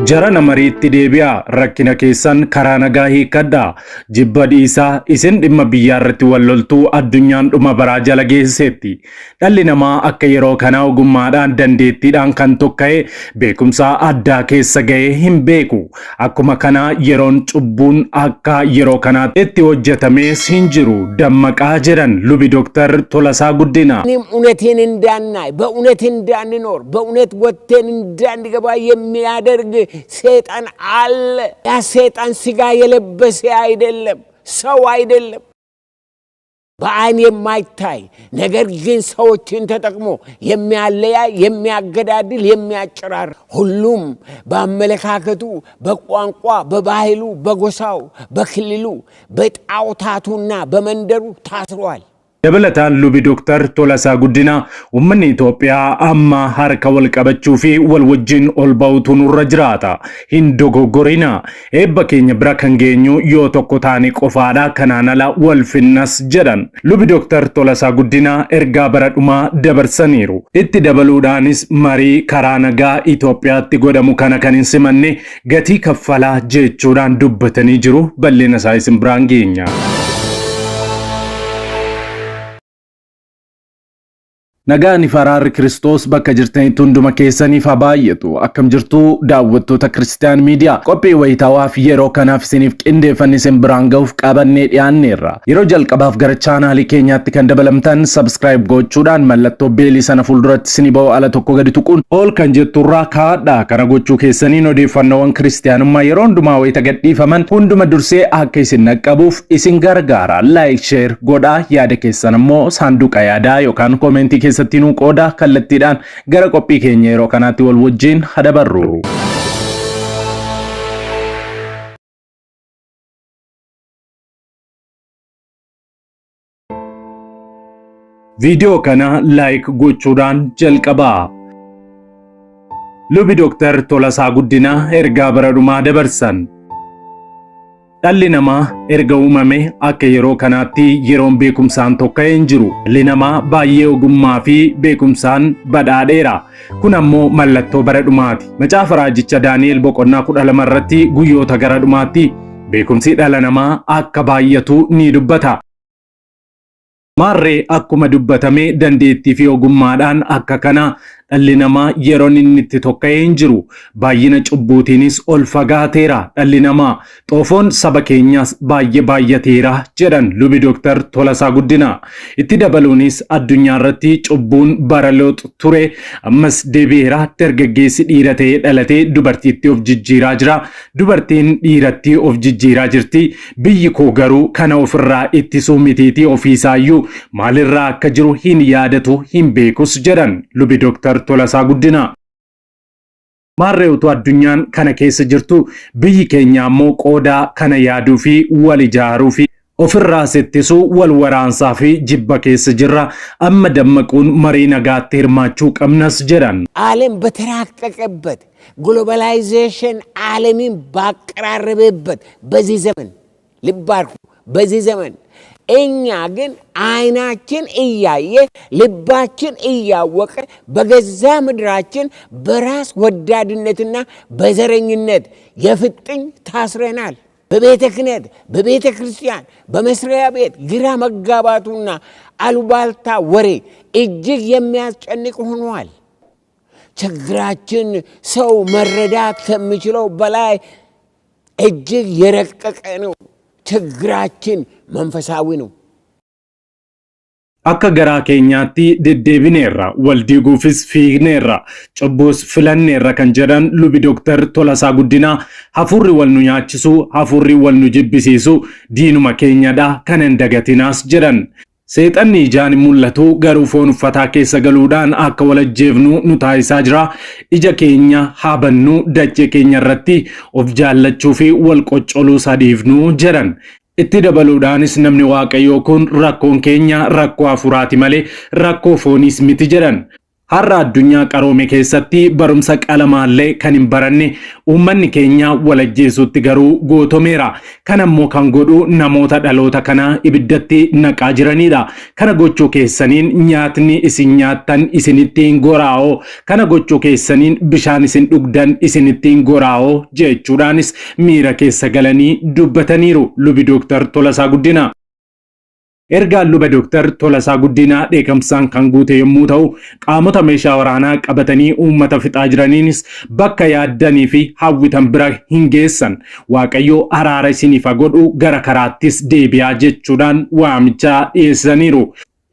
Jara namariitti deebi'a rakkina keessan karaa nagaa hiikadhaa jibba dhiisaa isin dhimma biyyaarratti walloltuu addunyaan dhuma baraa jala geesseetti. Dhalli namaa akka yeroo kanaa ogummaadhaan dandeettiidhaan kan tokka'e beekumsa addaa keessa ga'ee hin beeku. Akkuma kanaa yeroon cubbuun akka yeroo kanaatti itti hojjetamees hin jiru dammaqaa jedhan lubi Dooktar Tolasaa Guddina. እውነቴን እንዳናይ በእውነት እንዳንኖር በእውነት ወጥተን እንዳንገባ የሚያደርግ ሰይጣን አለ። ያ ሰይጣን ስጋ የለበሰ አይደለም፣ ሰው አይደለም። በአይን የማይታይ ነገር ግን ሰዎችን ተጠቅሞ የሚያለያይ የሚያገዳድል የሚያጨራር ሁሉም በአመለካከቱ በቋንቋ በባህሉ በጎሳው በክልሉ በጣዖታቱና በመንደሩ ታስሯል። Dabalataan lubi Dooktar Tolasaa Guddina uummanni Itoophiyaa amma harka wal qabachuu fi wal wajjin ol ba'uutu nurra jiraata. Hin dogoggorina. Eebba keenya bira kan geenyu yoo tokko taane qofaadha kanaan ala wal finnas jedhan. Lubi Dooktar Tolasaa Guddina ergaa bara dhumaa dabarsaniiru. Itti dabaluudhaanis marii karaa nagaa Itoophiyaatti godhamu kana kan hin simanne gatii kaffalaa jechuudhaan dubbatanii jiru. Bal'ina isaa isin biraan geenya. Nagaan faraarri Kiristoos bakka jirtanitti hunduma keessaniif haa baay'atu. Akkam jirtu daawwattoota Kiristiyaan Miidiyaa. Qophii wayitaawaa fi yeroo kanaaf isiniif qindeeffanne isin biraan ga'uuf qabannee dhiyaanneerra. Yeroo jalqabaaf gara chaanaalii keenyaatti kan dabalamtan subscribe gochuudhaan mallattoo beelii sana fuulduratti isinii ba'u ala tokko gadi tuquun ol kan jetturraa kaadhaa. Kana gochuu keessaniin odeeffannoowwan Kiristiyaanummaa yeroo hundumaa wayita gadhiifaman hunduma dursee akka isin naqqabuuf isin gargaara. Like, share godhaa. Yaada keessan immoo saanduqa yaadaa yookaan koomentii keessatti nu qooda kallattiidhaan gara qophii keenya yeroo kanaatti wal wajjin hadabarru. Video kana like gochuudhaan jalqabaa. Lubi Dooktar Tolasaa Guddina ergaa bara dhumaa dabarsan. Dhalli namaa erga uumame akka yeroo kanaatti yeroon beekumsaan tokka'ee hin jiru. Dhalli namaa baay'ee ogummaa fi beekumsaan badhaadheera. Kun ammoo mallattoo bara dhumaati. Macaafa raajicha Daani'el boqonnaa 12 irratti guyyoota gara dhumaatti beekumsi dhala namaa akka baay'atu ni dubbata. Maarree akkuma dubbatame dandeettii fi ogummaadhaan akka kana dhalli namaa yeroon inni itti tokka'ee hin jiru. Baay'ina cubbuutiinis ol fagaateera dhalli namaa. Xoofoon saba keenyaas baay'ee baay'ateera jedhan lubi Dooktar Tolasaa Guddina. Itti dabaluunis addunyaa irratti cubbuun bara Loox ture ammas deebi'eera. Dargaggeessi dhiira ta'ee dhalatee dubartiitti of jijjiiraa jira. Dubartiin dhiiratti of jijjiiraa jirti. Biyyi koo garuu kana ofirraa ittisuu mitiitii ofiisaayyuu maalirraa akka jiru hin yaadatu hin beekus jedhan lubi Dooktar Tolasaa Guddina. Maarree utuu addunyaan kana keessa jirtu biyyi keenya ammoo qoodaa kana yaaduu fi wal ijaaruu fi ofirraa ittisuu wal waraansaa fi jibba keessa jirra. Amma dammaquun marii nagaatti hirmaachuu qabnas jedhan. ዓለም በተራቀቀበት ግሎባላይዜሽን ዓለምን ባቀራረበበት በዚህ ዘመን ልባርኩ በዚህ ዘመን እኛ ግን አይናችን እያየ ልባችን እያወቀ በገዛ ምድራችን በራስ ወዳድነትና በዘረኝነት የፍጥኝ ታስረናል። በቤተ ክህነት በቤተ ክርስቲያን በመስሪያ ቤት ግራ መጋባቱና አሉባልታ ወሬ እጅግ የሚያስጨንቅ ሆኗል። ችግራችን ሰው መረዳት ከሚችለው በላይ እጅግ የረቀቀ ነው። ችግራችን መንፈሳዊ ነው። Akka garaa keenyaatti deddeebineerra wal diiguufis fiigneerra cubbuus filanneerra kan jedhan lubi Dooktar Tolasaa Guddina hafuurri wal nu nyaachisu hafuurri wal nu jibbisiisu diinuma keenyadha kan hin dagatinaas jedhan. Seexanni ijaan mul'atu garuu foon uffataa keessa galuudhaan akka wal ajjeefnu nu taasisaa jira. Ija keenya haabannu dachee keenya irratti of jaallachuu fi wal qoccoluu sadiifnu jedhan. Itti dabaluudhaanis namni Waaqayyoo kun rakkoon keenya rakkoo hafuuraati malee rakkoo fooniis miti jedhan. har'a addunyaa qaroome keessatti barumsa qalamaallee kan hin baranne uummanni keenya walajjeesuutti garuu gootomeera. Kan ammoo kan godhu namoota dhaloota kana ibiddatti naqaa jiranidha. Kana gochuu keessaniin nyaatni isin nyaattan isinitti hin goraa'oo, kana gochuu keessaniin bishaan isin dhugdan isinitti hin goraa'oo jechuudhaanis miira keessa galanii dubbataniiru lubi Dooktar Tolasaa Guddinaa. Ergaan luba Dooktar Tolasaa Guddinaa dheekamsaan kan guute yommuu ta'u, qaamota meeshaa waraanaa qabatanii uummata fixaa jiraniinis bakka yaaddanii fi hawwitan bira hin geessan. Waaqayyo araara isiniif godhu gara karaattis deebi'aa jechuudhaan waamichaa dhiyeessaniiru.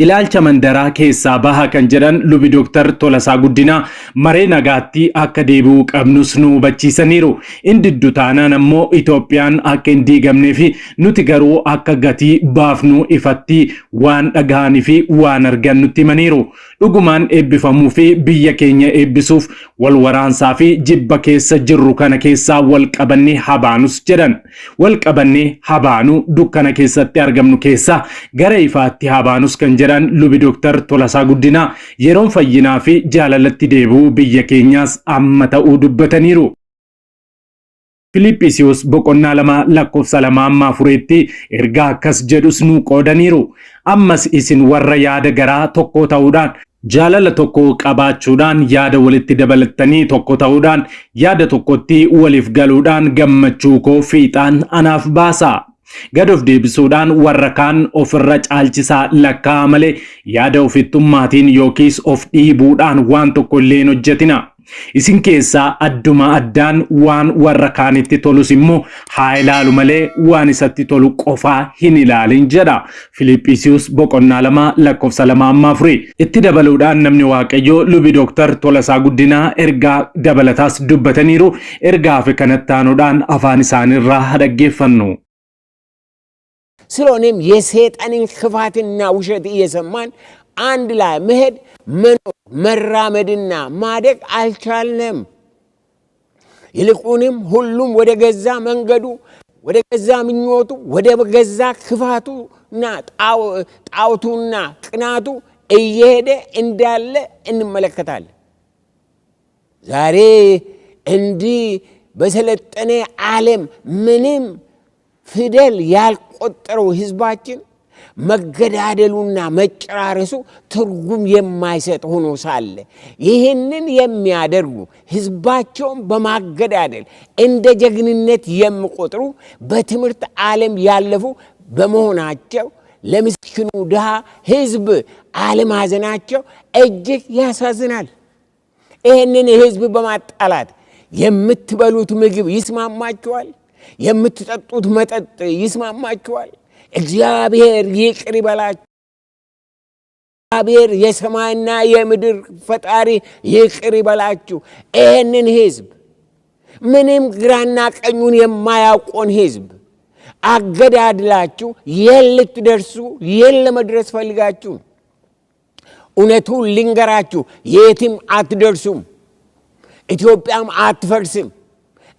Ilaalcha mandaraa keessaa baha kan jedhan lubi Dooktar Tolasaa Guddinaa maree nagaatti akka deebi'uu qabnus nu hubachiisaniiru. Indiddu taanaan ammoo Itoophiyaan akka hin diigamnee fi nuti garuu akka gatii baafnu ifatti waan dhagahanii fi waan argannutti himaniiru. Dhugumaan eebbifamuu fi biyya keenya eebbisuuf wal waraansaa fi jibba keessa jirru kana keessaa wal qabannee habaanus jedhan. Wal qabannee habaanu dukkana keessatti argamnu keessaa gara ifaatti habaanus kan jedhan lubi Dooktar Tolasaa Guddinaa yeroon fayyinaa fi jaalalatti deebi'uu biyya keenyaas amma ta'uu dubbataniiru. Filiphisiyoos boqonnaa 2 lakkoofsa 2-4tti ergaa akkas jedhus nu qoodaniiru. Ammas isin warra yaada garaa tokko ta'uudhaan jaalala tokko qabaachuudhaan yaada walitti dabalattanii tokko ta'uudhaan yaada tokkotti waliif galuudhaan gammachuu koo fiixaan anaaf baasaa. Gad of deebisuudhaan warra kaan ofirra caalchisaa lakkaa malee yaada ofittummaatiin yookiis of dhiibuudhaan waan tokko illee hin hojjetina. Isin keessaa adduma addaan waan warra kaanitti tolus immoo haa ilaalu malee waan isatti tolu qofaa hin ilaalin jedha Filiphisiyoos boqonnaa 2 lakkoofsa 2-4. Itti dabaluudhaan namni Waaqayyoo lubi Dooktar Tolasaa Guddinaa ergaa dabalataas dubbataniiru. Ergaa fi kanatti aanuudhaan afaan isaaniirraa dhaggeeffannu. ስለሆነም የሰይጣንን ክፋትና ውሸት እየሰማን አንድ ላይ መሄድ መኖር መራመድና ማደግ አልቻልንም። ይልቁንም ሁሉም ወደ ገዛ መንገዱ ወደ ገዛ ምኞቱ ወደ ገዛ ክፋቱና ጣውቱና ቅናቱ እየሄደ እንዳለ እንመለከታለን። ዛሬ እንዲህ በሰለጠነ ዓለም ምንም ፊደል ያልቆጠረው ህዝባችን መገዳደሉና መጨራረሱ ትርጉም የማይሰጥ ሆኖ ሳለ ይህንን የሚያደርጉ ህዝባቸውን በማገዳደል እንደ ጀግንነት የሚቆጥሩ በትምህርት ዓለም ያለፉ በመሆናቸው ለምስኪኑ ድሃ ህዝብ አለማዘናቸው እጅግ ያሳዝናል። ይህንን ህዝብ በማጣላት የምትበሉት ምግብ ይስማማችኋል? የምትጠጡት መጠጥ ይስማማችኋል? እግዚአብሔር ይቅር ይበላችሁ። እግዚአብሔር የሰማይና የምድር ፈጣሪ ይቅር ይበላችሁ። ይህንን ህዝብ ምንም ግራና ቀኙን የማያውቀውን ህዝብ አገዳድላችሁ የልትደርሱ የለመድረስ ፈልጋችሁ እውነቱን ልንገራችሁ፣ የትም አትደርሱም። ኢትዮጵያም አትፈርስም።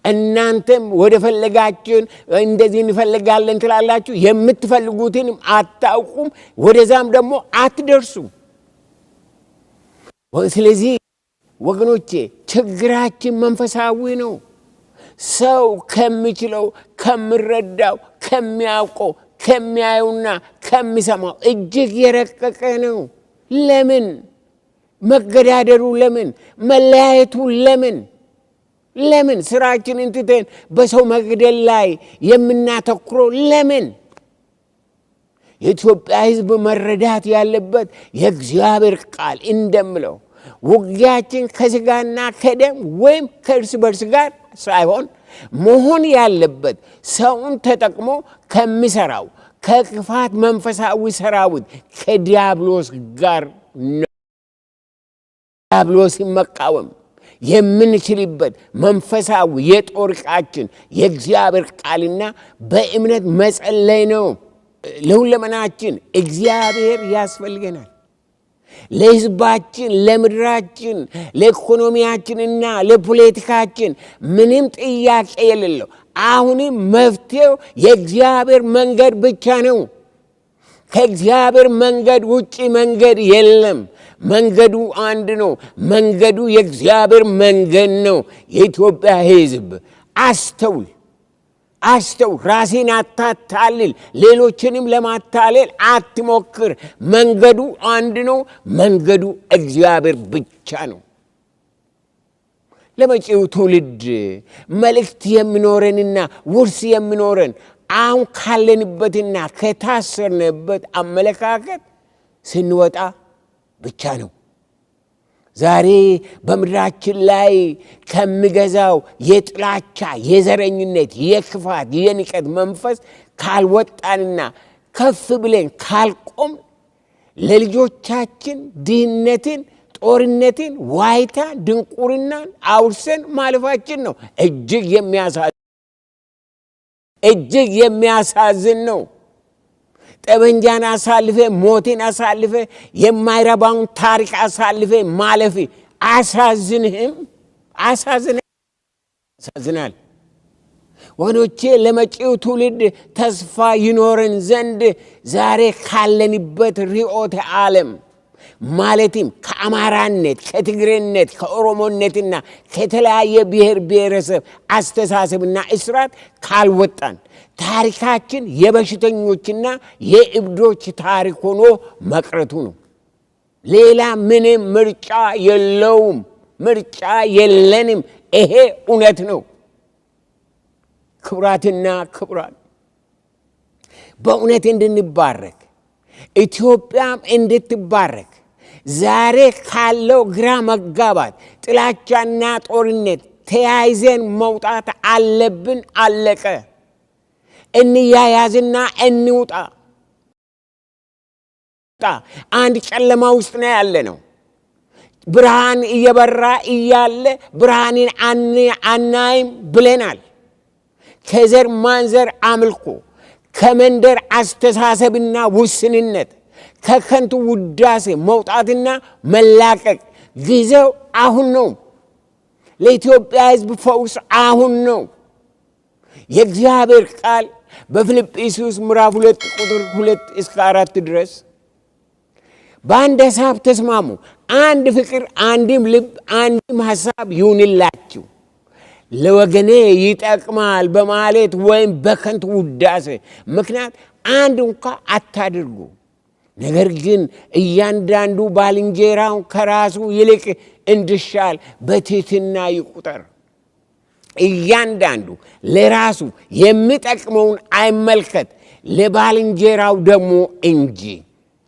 እናንተም ወደ ፈለጋችሁን እንደዚህ እንፈልጋለን ትላላችሁ፣ የምትፈልጉትን አታውቁም፣ ወደዛም ደግሞ አትደርሱም። ስለዚህ ወገኖቼ ችግራችን መንፈሳዊ ነው። ሰው ከሚችለው ከሚረዳው ከሚያውቀው ከሚያዩና ከሚሰማው እጅግ የረቀቀ ነው። ለምን መገዳደሩ? ለምን መለያየቱ? ለምን ስራችንን ትተን በሰው መግደል ላይ የምናተኩረው? ለምን? የኢትዮጵያ ህዝብ መረዳት ያለበት የእግዚአብሔር ቃል እንደምለው ውጊያችን ከስጋና ከደም ወይም ከእርስ በርስ ጋር ሳይሆን መሆን ያለበት ሰውን ተጠቅሞ ከሚሰራው ከክፋት መንፈሳዊ ሰራዊት ከዲያብሎስ ጋር ነው። ዲያብሎስን መቃወም የምንችልበት መንፈሳዊ የጦር ዕቃችን የእግዚአብሔር ቃልና በእምነት መጸለይ ነው። ለሁለመናችን እግዚአብሔር ያስፈልገናል። ለህዝባችን፣ ለምድራችን፣ ለኢኮኖሚያችንና ለፖለቲካችን ምንም ጥያቄ የሌለው አሁንም መፍትሄው የእግዚአብሔር መንገድ ብቻ ነው። ከእግዚአብሔር መንገድ ውጪ መንገድ የለም። መንገዱ አንድ ነው። መንገዱ የእግዚአብሔር መንገድ ነው። የኢትዮጵያ ሕዝብ አስተውል። ራስን አታታልል። ሌሎችንም ለማታለል አትሞክር። መንገዱ አንድ ነው። መንገዱ እግዚአብሔር ብቻ ነው። ለመጪው ትውልድ መልእክት የሚኖረንና ውርስ የሚኖረን አሁን ካለንበትና ከታሰርንበት አመለካከት ስንወጣ ብቻ ነው። ዛሬ በምድራችን ላይ ከሚገዛው የጥላቻ፣ የዘረኝነት፣ የክፋት፣ የንቀት መንፈስ ካልወጣንና ከፍ ብለን ካልቆም ለልጆቻችን ድህነትን፣ ጦርነትን፣ ዋይታ፣ ድንቁርናን አውርሰን ማለፋችን ነው። እጅግ የሚያሳዝን ነው። ጠበንጃን አሳልፈ፣ ሞትን አሳልፈ፣ የማይረባውን ታሪክ አሳልፈ ማለፍ ያሳዝናል። ወገኖቼ ለመጪው ትውልድ ተስፋ ይኖረን ዘንድ ዛሬ ካለንበት ርዕዮተ ዓለም ማለትም ከአማራነት፣ ከትግሬነት፣ ከኦሮሞነትና ከተለያየ ብሔር ብሔረሰብ አስተሳሰብና እስራት ካልወጣን ታሪካችን የበሽተኞችና የእብዶች ታሪክ ሆኖ መቅረቱ ነው። ሌላ ምንም ምርጫ የለውም። ምርጫ የለንም። ይሄ እውነት ነው። ክቡራትና ክቡራን፣ በእውነት እንድንባረክ ኢትዮጵያም እንድትባረክ ዛሬ ካለው ግራ መጋባት፣ ጥላቻና ጦርነት ተያይዘን መውጣት አለብን። አለቀ። እንያያዝና እንውጣ። አንድ ጨለማ ውስጥ ነው ያለ ነው። ብርሃን እየበራ እያለ ብርሃንን አናይም ብለናል። ከዘር ማንዘር አምልኮ፣ ከመንደር አስተሳሰብና ውስንነት፣ ከከንቱ ውዳሴ መውጣትና መላቀቅ ጊዜው አሁን ነው። ለኢትዮጵያ ሕዝብ ፈውስ አሁን ነው። የእግዚአብሔር ቃል በፊልጵስዩስ ምዕራፍ 2 ቁጥር 2 እስከ 4 ድረስ በአንድ ሐሳብ ተስማሙ፣ አንድ ፍቅር፣ አንድም ልብ፣ አንድም ሐሳብ ይሁንላችሁ፣ ለወገኔ ይጠቅማል በማለት ወይም በከንቱ ውዳሴ ምክንያት አንድ እንኳ አታድርጉ። ነገር ግን እያንዳንዱ ባልንጀራውን ከራሱ ይልቅ እንዲሻል በትሕትና ይቁጠር። እያንዳንዱ ለራሱ የሚጠቅመውን አይመልከት፣ ለባልንጀራው ደግሞ እንጂ።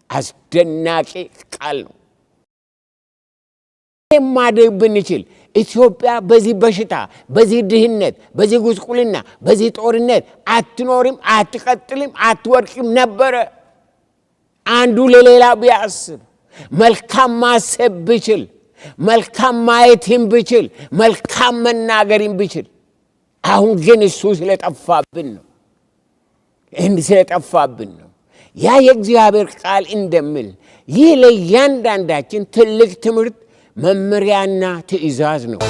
አስደናቂ ቃል ነው። ማድረግ ብንችል ኢትዮጵያ በዚህ በሽታ፣ በዚህ ድህነት፣ በዚህ ጉስቁልና፣ በዚህ ጦርነት አትኖርም፣ አትቀጥልም፣ አትወድቅም ነበረ። አንዱ ለሌላ ቢያስብ፣ መልካም ማሰብ ብችል፣ መልካም ማየትም ብችል፣ መልካም መናገርም ብችል። አሁን ግን እሱ ስለጠፋብን ነው። ያ የእግዚአብሔር ቃል እንደሚል ይህ ለእያንዳንዳችን ትልቅ ትምህርት፣ መመሪያና ትእዛዝ ነው።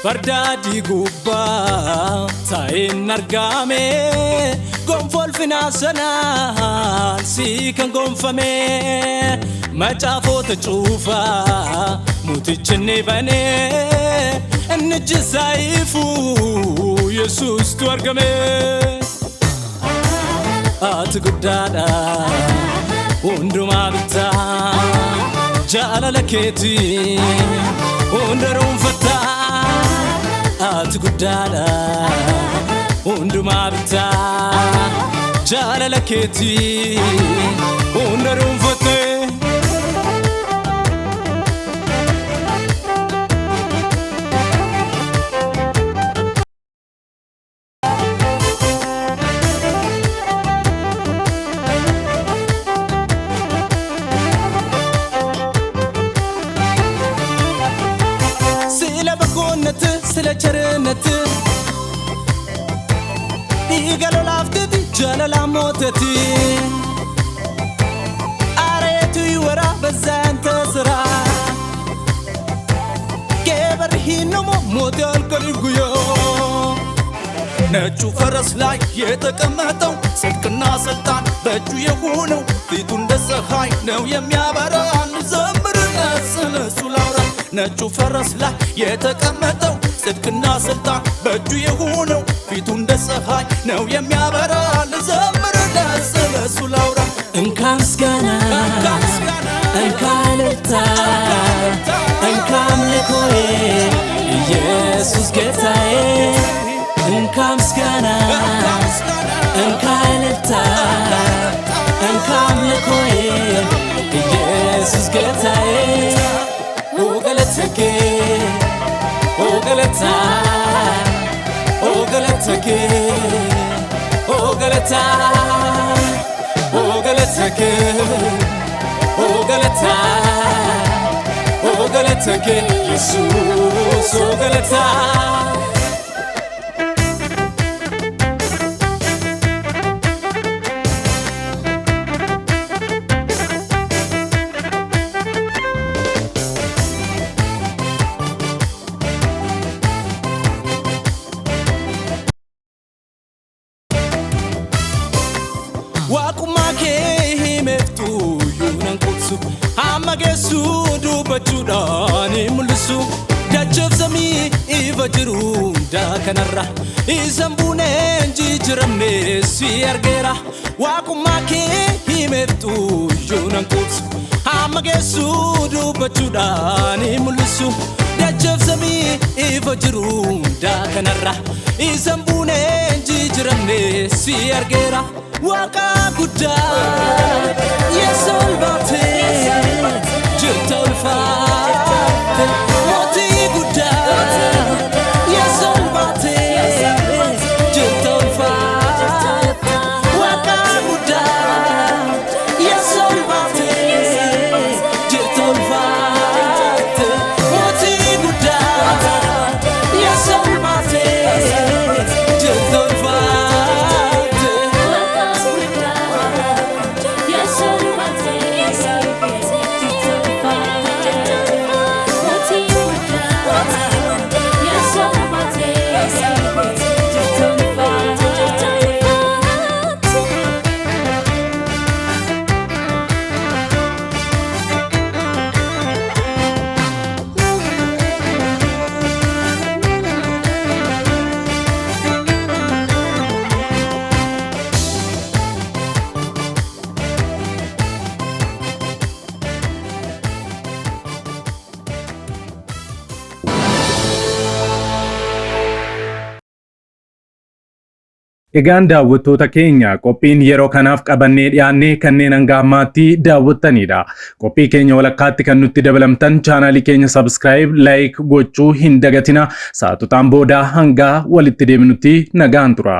ፈርዳዲ ጉባ ታይን አርጋሜ ጎንፎል ፊናሰናን ሲከን ጎንፈሜ መጫፎተ ጩፋ ሙትችኔ በኔ እንጅ ሳይፉ ኢየሱስ ተወርገሜ አትጉዳዳ ሁንዱማ ብታ ጃላለኬቲ ሁንደሩን ፈታ አትጉዳዳ ሁንዱማ ብታ ጃላለኬቲ ሁንደሩን ፈታ ስለ ቸርነት ይገሎ ላፍትት ጀለላ ሞተት አሬቱ ይወራ በዛ ያንተ ስራ ገበርሂኖሞ ሞት ያልቀልጉዮ ነጩ ፈረስ ላይ የተቀመጠው ጽድቅና ስልጣን በእጁ የሆነው ፊቱ እንደ ፀሐይ ነው የሚያበራ እንዘምርለት ስለሱ ላውራ ነጩ ፈረስ ላይ የተቀመጠው ጽድቅና ስልጣን በእጁ የሆነው ፊቱ እንደ ፀሐይ ነው የሚያበራ እንዘምርለት ስለሱ ላውራ እንካ ምስጋና እንካ እልልታ እንካ አምልኮዬ ኢየሱስ ጌታዬ እንካ ምስጋና እንካ እልልታ እንካ አምልኮዬ ኢየሱስ ጌታዬ ኦ ገለተኬ ኦ ገለታ ኦ ገለተኬ ኦ ገለታ ኦ ገለተኬ ኦ ገለታ ኦ ገለተኬ ኢየሱስ ኦ ገለታ Wakuma ke himeftu yunan kutsu Hamagesu dubachuudhaan mul'isu Dachoof samii ifa jiru daakanarra Isan buuneen jijjiiramne si argeera Wakuma ke himeftu yunan kutsu Hamagesu dubachuudhaan mul'isu Dachoof samii ifa jiru daakanarra Isan buuneen jijjiiramne si argeera Waka gudda yesolbate jirtolfate moti gudda yesolbate jirtolfate Waka gudda yesolbate jirtolfate moti gudda yesolbate jirtolfate Egaan daawwattoota keenya qophiin yeroo kanaaf qabannee dhiyaannee kanneen hanga ammaatti daawwattanidha. Qophii keenya walakkaatti kan nutti dabalamtan chaanaalii keenya subscribe, like gochuu hin dagatina. Sa'aatotaan booda hanga walitti deebinutti nagaan tura.